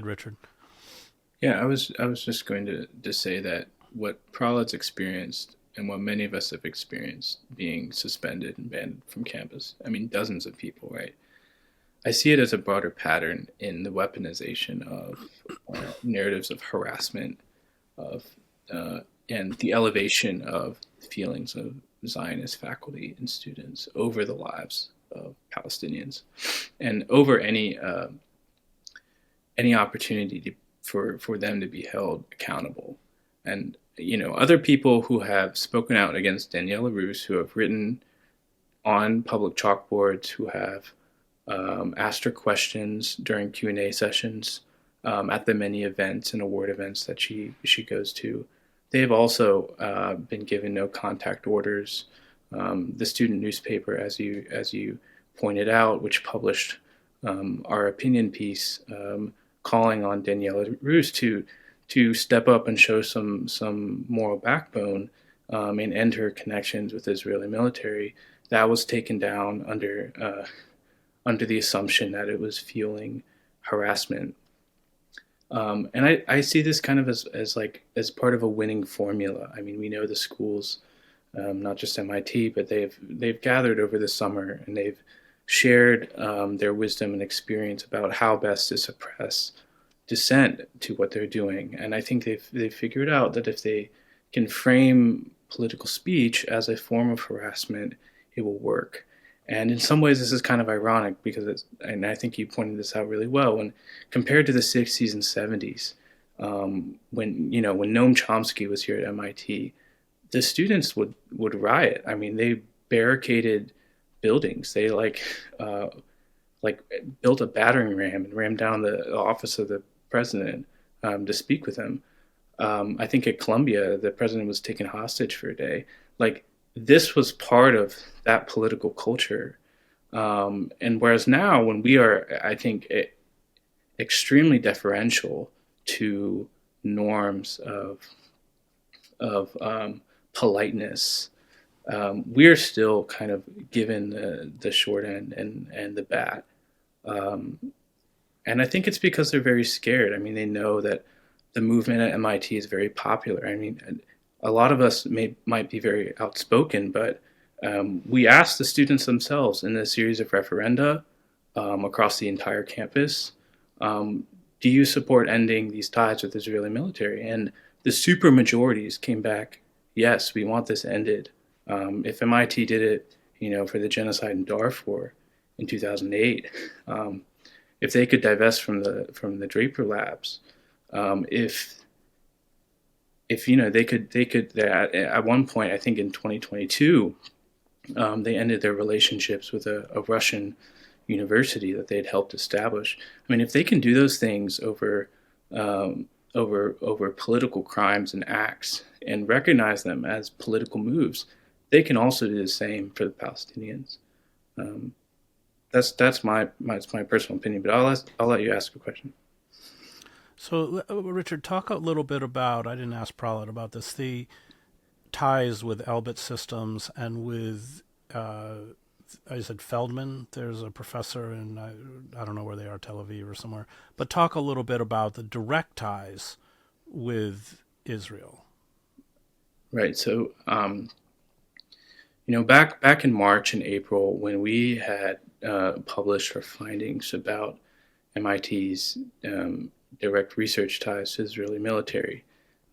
ahead, Richard. Yeah, I was just going to say that what Pralad's experienced and what many of us have experienced being suspended and banned from campus. I mean, dozens of people, right? I see it as a broader pattern in the weaponization of narratives of harassment, of and the elevation of feelings of Zionist faculty and students over the lives of Palestinians, and over any opportunity for them to be held accountable. And other people who have spoken out against Daniela Rus, who have written on public chalkboards, who have asked her questions during Q&A sessions at the many events and award events that she goes to. They've also been given no contact orders. The student newspaper, as you pointed out, which published our opinion piece, calling on Daniela Rus to step up and show some moral backbone and end her connections with the Israeli military. That was taken down under the assumption that it was fueling harassment. And I see this kind of as part of a winning formula. I mean, we know the schools, not just MIT, but they've gathered over the summer and they've shared their wisdom and experience about how best to suppress dissent to what they're doing. And I think they've figured out that if they can frame political speech as a form of harassment, it will work. And in some ways, this is kind of ironic because and I think you pointed this out really well, when compared to the 60s and 70s, when Noam Chomsky was here at MIT, the students would riot. I mean, they barricaded buildings. They like built a battering ram and rammed down the office of the president to speak with him. I think at Columbia, the president was taken hostage for a day. Like, this was part of that political culture. And whereas now, when we are, I think, extremely deferential to norms of politeness, we're still kind of given the short end and the bat. Um, and I think it's because they're very scared. I mean, they know that the movement at MIT is very popular. I mean, a lot of us might be very outspoken, but we asked the students themselves in a series of referenda across the entire campus, um, do you support ending these ties with the Israeli military? And the super majorities came back, yes, we want this ended. If MIT did it, for the genocide in Darfur in 2008, if they could divest from the Draper Labs, if they could at one point, I think in 2022, they ended their relationships with a Russian university that they had helped establish. I mean, if they can do those things over political crimes and acts and recognize them as political moves, they can also do the same for the Palestinians. Um, that's my personal opinion, but I'll let you ask a question. So, Richard, talk a little bit about, I didn't ask Prahlad about this, the ties with Elbit Systems and with, I said Feldman. There's a professor in, I don't know where they are, Tel Aviv or somewhere. But talk a little bit about the direct ties with Israel. Right. So, back in March and April, when we had published our findings about MIT's direct research ties to the Israeli military,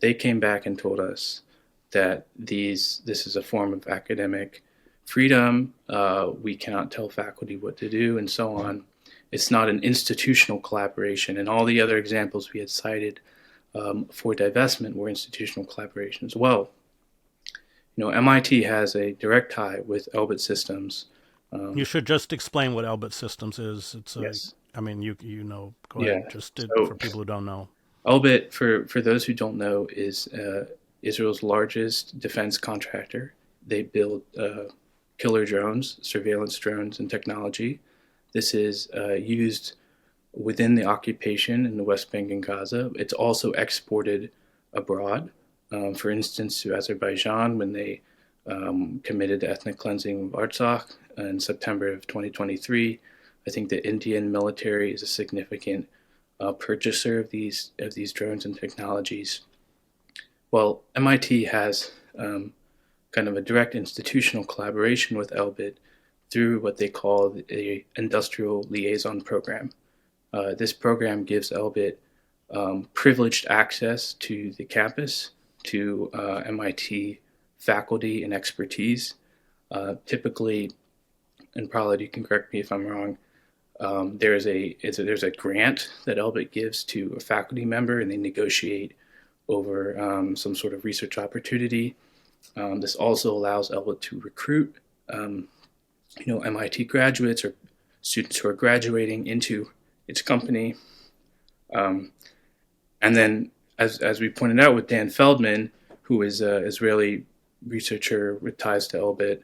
they came back and told us that this is a form of academic freedom. We cannot tell faculty what to do, and so on. It's not an institutional collaboration, and all the other examples we had cited for divestment were institutional collaboration as well. MIT has a direct tie with Elbit Systems. You Um, should just explain what Elbit Systems is. yes. I mean, you know, go Yeah. ahead, just for So people who don't know. Elbit, for those who don't know, is Israel's largest defense contractor. They build killer drones, surveillance drones, and technology. This is used within the occupation in the West Bank and Gaza. It's also exported abroad. For instance, to Azerbaijan when they committed the ethnic cleansing of Artsakh in September of 2023. I think the Indian military is a significant purchaser of these drones and technologies. Well, MIT has kind of a direct institutional collaboration with Elbit through what they call the Industrial Liaison Program. This program gives Elbit privileged access to the campus, to MIT faculty and expertise. Typically, and probably you can correct me if I'm wrong, there's a grant that Elbit gives to a faculty member, and they negotiate over some sort of research opportunity. This also allows Elbit to recruit, MIT graduates or students who are graduating into its company. Um, and then, as we pointed out with Dan Feldman, who is an Israeli researcher with ties to Elbit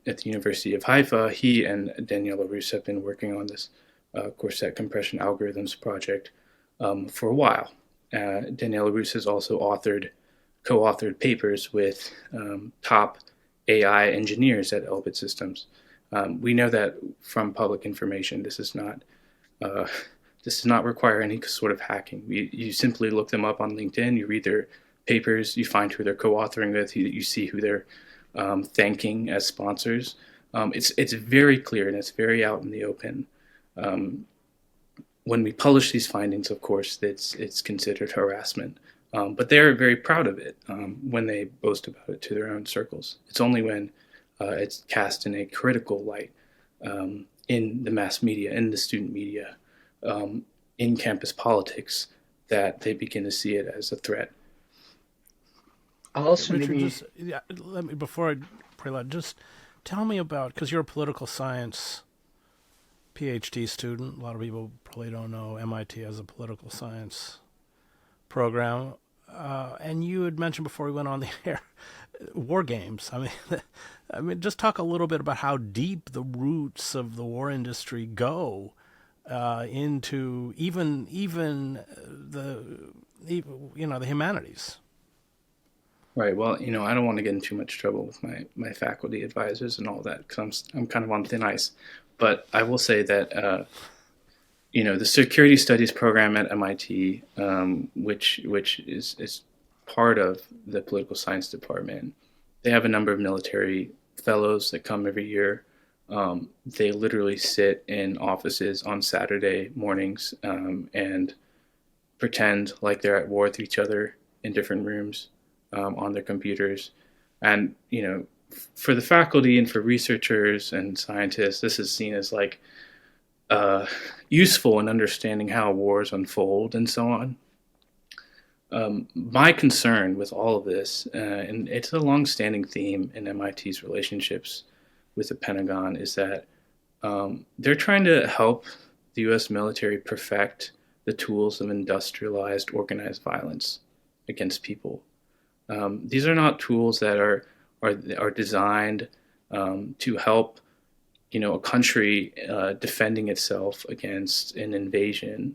at the University of Haifa, he and Daniela Rus have been working on this Corset compression algorithms project for a while. Daniela Rus has also co-authored papers with top AI engineers at Elbit Systems. We know that from public information. Uh, this does not require any sort of hacking. You simply look them up on LinkedIn. You read their papers. You find who they're co-authoring with. You see who they're thanking as sponsors. It's very clear and it's very out in the open. Um, when we publish these findings, of course, it's considered harassment. But they're very proud of it when they boast about it to their own circles. It's only when it's cast in a critical light in the mass media, in the student media, in campus politics, that they begin to see it as a threat. I'll also Richard, maybe just yeah, let me before I prelude, just tell me about, because you're a political science PhD student. A lot of people probably don't know MIT as a political science program. And you had mentioned before we went on the air, war games. Just talk a little bit about how deep the roots of the war industry go into even the humanities. Right. Well, I don't want to get in too much trouble with my faculty advisors and all that because I'm kind of on thin ice. But I will say that the security studies program at MIT, which is part of the political science department, they have a number of military fellows that come every year. They literally sit in offices on Saturday mornings and pretend like they're at war with each other in different rooms on their computers. And, for the faculty and for researchers and scientists, this is seen as like useful in understanding how wars unfold and so on. My concern with all of this, and it's a long-standing theme in MIT's relationships with the Pentagon, is that they're trying to help the U.S. military perfect the tools of industrialized organized violence against people. These are not tools that are designed to help, a country defending itself against an invasion.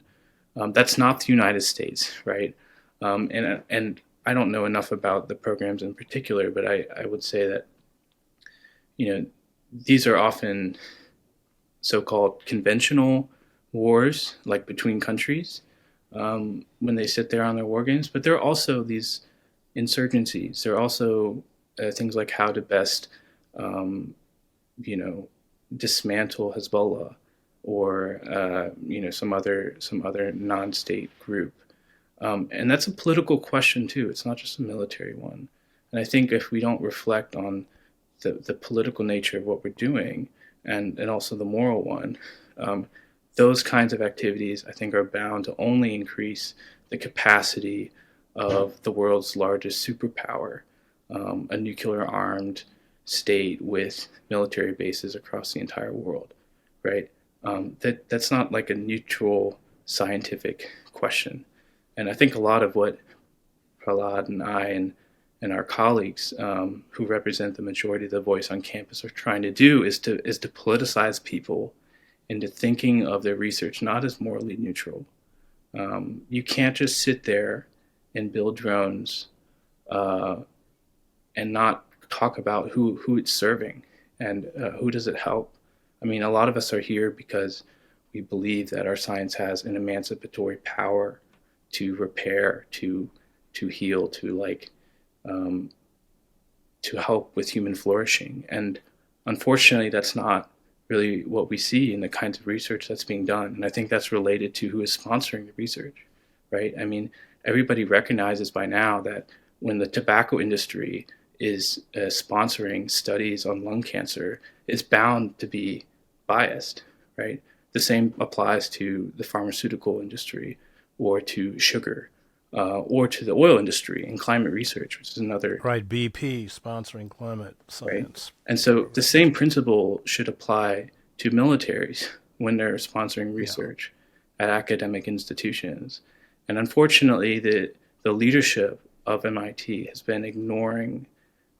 That's not the United States, right? And I don't know enough about the programs in particular, but I would say that, these are often so-called conventional wars, like between countries, when they sit there on their war games. But there are also these insurgencies. There are also things like how to best, dismantle Hezbollah or some other non-state group. And that's a political question too. It's not just a military one. And I think if we don't reflect on the political nature of what we're doing and also the moral one, those kinds of activities I think are bound to only increase the capacity of the world's largest superpower, a nuclear armed state with military bases across the entire world, right? That's not like a neutral scientific question. And I think a lot of what Prahlad and I and our colleagues who represent the majority of the voice on campus are trying to do is to politicize people into thinking of their research not as morally neutral. You can't just sit there and build drones and not talk about who it's serving and who does it help. I mean, a lot of us are here because We believe that our science has an emancipatory power to repair, to heal, um, to help with human flourishing. And unfortunately, that's not really what we see in the kinds of research that's being done. And I think that's related to who is sponsoring the research, right? I mean, everybody recognizes by now that when the tobacco industry is sponsoring studies on lung cancer, it's bound to be biased, right? The same applies to the pharmaceutical industry or to sugar or to the oil industry and climate research, which is another, Right, BP sponsoring climate right? science And so the programs. same principle should apply to militaries when they're sponsoring Yeah. research at academic institutions. And unfortunately, the leadership of MIT has been ignoring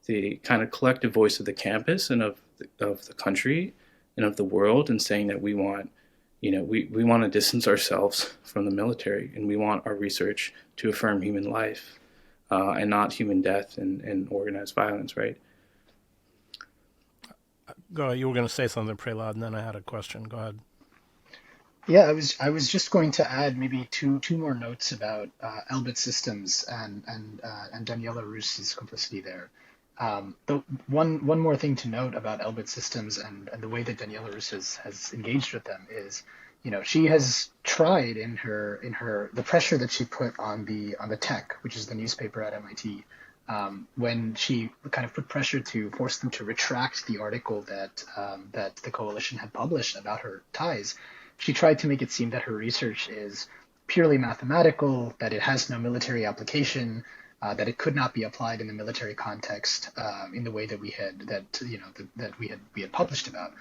the kind of collective voice of the campus and of the country and of the world, and saying that we want, we want to distance ourselves from the military, and we want our research to affirm human life and not human death and organized violence, right? Go ahead. You were going to say something, Prelad, and then I had a question. Go ahead. Yeah, I was just going to add maybe two more notes about Elbit Systems and Daniela Rus's complicity there. The one more thing to note about Elbit Systems and the way that Daniela Rus has engaged with them is, she has tried in her the pressure that she put on the Tech, which is the newspaper at MIT, when she kind of put pressure to force them to retract the article that the coalition had published about her ties. She tried to make it seem that her research is purely mathematical, that it has no military application, that it could not be applied in the military context in the way that we had published about.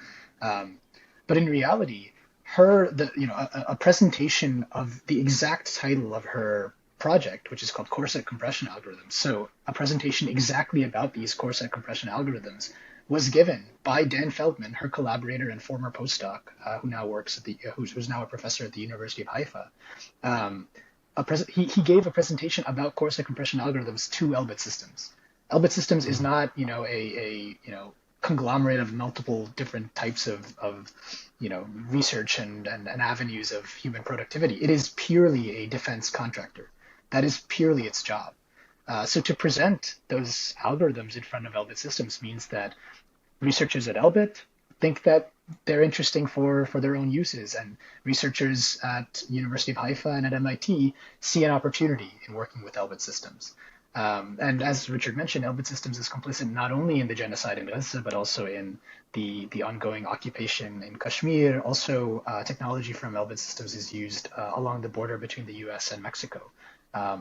Um, but in reality, a presentation of the exact title of her project, which is called core set compression algorithms. So a presentation exactly about these core set compression algorithms was given by Dan Feldman, her collaborator and former postdoc, who now works at who's now a professor at the University of Haifa. Um, he gave a presentation about core set compression algorithms to Elbit Systems. Elbit Systems is not, a conglomerate of multiple different types of research and avenues of human productivity. It is purely a defense contractor. That is purely its job. So to present those algorithms in front of Elbit Systems means that researchers at Elbit think that they're interesting for their own uses, and researchers at University of Haifa and at MIT see an opportunity in working with Elbit Systems. And as Richard mentioned, Elbit Systems is complicit not only in the genocide in Gaza, but also in the ongoing occupation in Kashmir. Also, technology from Elbit Systems is used along the border between the U.S. and Mexico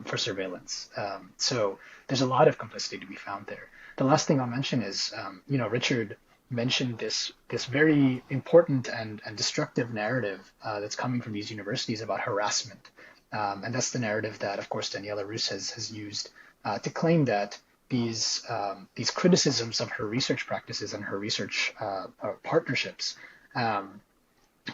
for surveillance. So there's a lot of complicity to be found there. The last thing I'll mention is, Richard mentioned this very important and destructive narrative that's coming from these universities about harassment. And that's the narrative that, of course, Daniela Rus has used to claim that these criticisms of her research practices and her research partnerships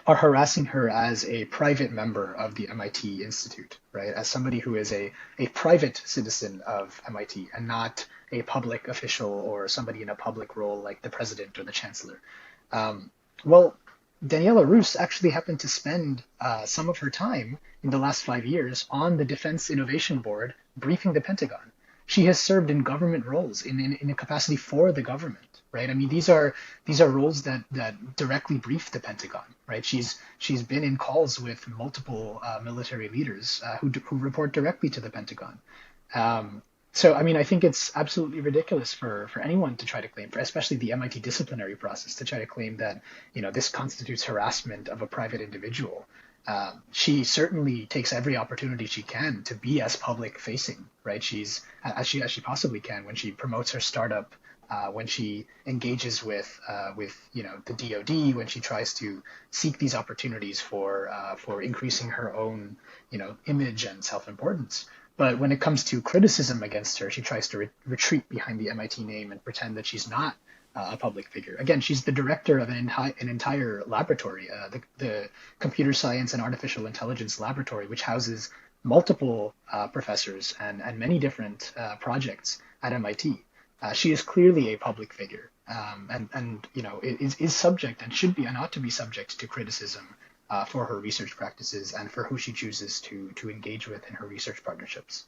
are harassing her as a private member of the MIT Institute, right? As somebody who is a private citizen of MIT and not a public official or somebody in a public role like the president or the chancellor. Well, Daniela Rus actually happened to spend some of her time in the last 5 years on the Defense Innovation Board briefing the Pentagon. She has served in government roles in a capacity for the government, right? I mean, these are roles that directly brief the Pentagon, right? She's been in calls with multiple military leaders who report directly to the Pentagon. So, I mean, I think it's absolutely ridiculous for anyone to try to claim, for especially the MIT disciplinary process, to try to claim that, this constitutes harassment of a private individual. She certainly takes every opportunity she can to be as public facing, right? She's as she possibly can when she promotes her startup, when she engages with the DoD, when she tries to seek these opportunities for increasing her own image and self-importance. But when it comes to criticism against her, she tries to retreat behind the MIT name and pretend that she's not a public figure. Again, she's the director of an entire laboratory, the Computer Science and Artificial Intelligence Laboratory, which houses multiple professors and many different projects at MIT. She is clearly a public figure, and is subject and should be and ought to be subject to criticism for her research practices and for who she chooses to engage with in her research partnerships.